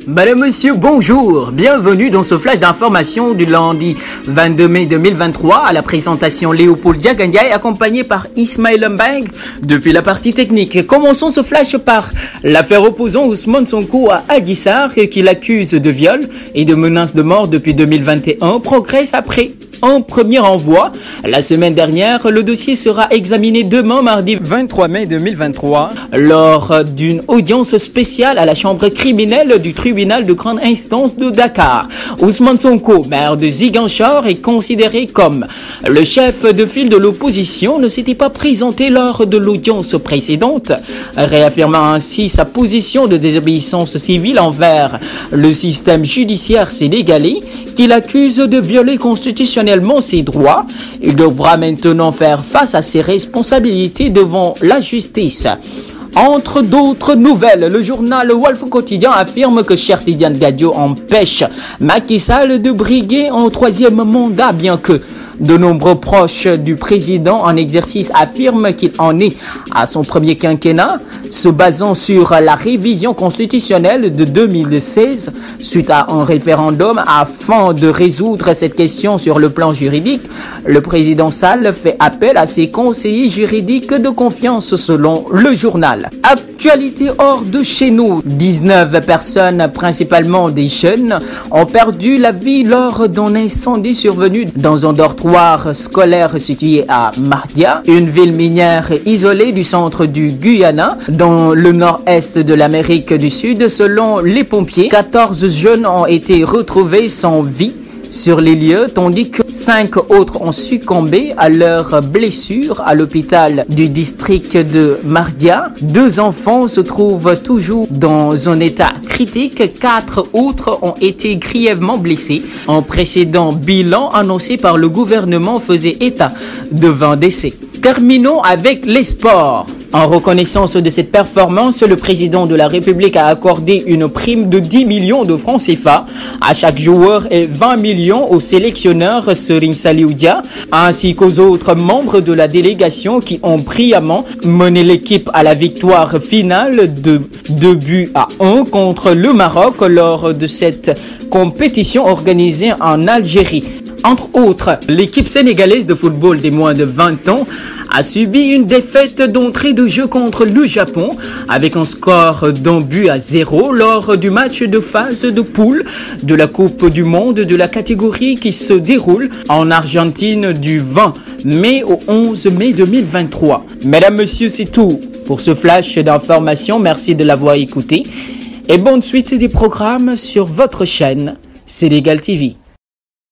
Madame, monsieur, bonjour. Bienvenue dans ce flash d'information du lundi 22 mai 2023 à la présentation Léopold Diagandiaï accompagné par Ismaël Mbeng depuis la partie technique. Commençons ce flash par l'affaire opposant Ousmane Sonko à Adji Sarr qui l'accuse de viol et de menaces de mort depuis 2021 progresse après un premier envoi. La semaine dernière, le dossier sera examiné demain, mardi 23 mai 2023, lors d'une audience spéciale à la chambre criminelle du tribunal de grande instance de Dakar. Ousmane Sonko, maire de Ziguinchor, est considéré comme le chef de file de l'opposition, ne s'était pas présenté lors de l'audience précédente, réaffirmant ainsi sa position de désobéissance civile envers le système judiciaire sénégalais, qu'il accuse de violer constitutionnellement ses droits. Il devra maintenant faire face à ses responsabilités devant la justice. Entre d'autres nouvelles, le journal Walf Quotidien affirme que Cheikh Tidiane Gadio empêche Macky Sall de briguer un troisième mandat, bien que de nombreux proches du président en exercice affirment qu'il en est à son premier quinquennat, se basant sur la révision constitutionnelle de 2016 suite à un référendum afin de résoudre cette question sur le plan juridique. Le président Sall fait appel à ses conseillers juridiques de confiance selon le journal. Actualité hors de chez nous, 19 personnes, principalement des jeunes, ont perdu la vie lors d'un incendie survenu dans un dortoir scolaire situé à Mahdia, une ville minière isolée du centre du Guyana, dans le nord-est de l'Amérique du Sud. Selon les pompiers, 14 jeunes ont été retrouvés sans vie sur les lieux, tandis que 5 autres ont succombé à leurs blessures à l'hôpital du district de Mahdia. 2 enfants se trouvent toujours dans un état critique. 4 autres ont été grièvement blessés. Un précédent bilan annoncé par le gouvernement faisait état de 20 décès. Terminons avec les sports. En reconnaissance de cette performance, le président de la République a accordé une prime de 10 millions de francs CFA à chaque joueur et 20 millions au sélectionneur Serigne Saliou Dia, ainsi qu'aux autres membres de la délégation qui ont brillamment mené l'équipe à la victoire finale de 2-1 contre le Maroc lors de cette compétition organisée en Algérie. Entre autres, l'équipe sénégalaise de football des moins de 20 ans a subi une défaite d'entrée de jeu contre le Japon avec un score d'1-0 lors du match de phase de poule de la Coupe du Monde de la catégorie qui se déroule en Argentine du 20 mai au 11 mai 2023. Mesdames, messieurs, c'est tout pour ce flash d'information. Merci de l'avoir écouté et bonne suite des programmes sur votre chaîne Sénégal TV.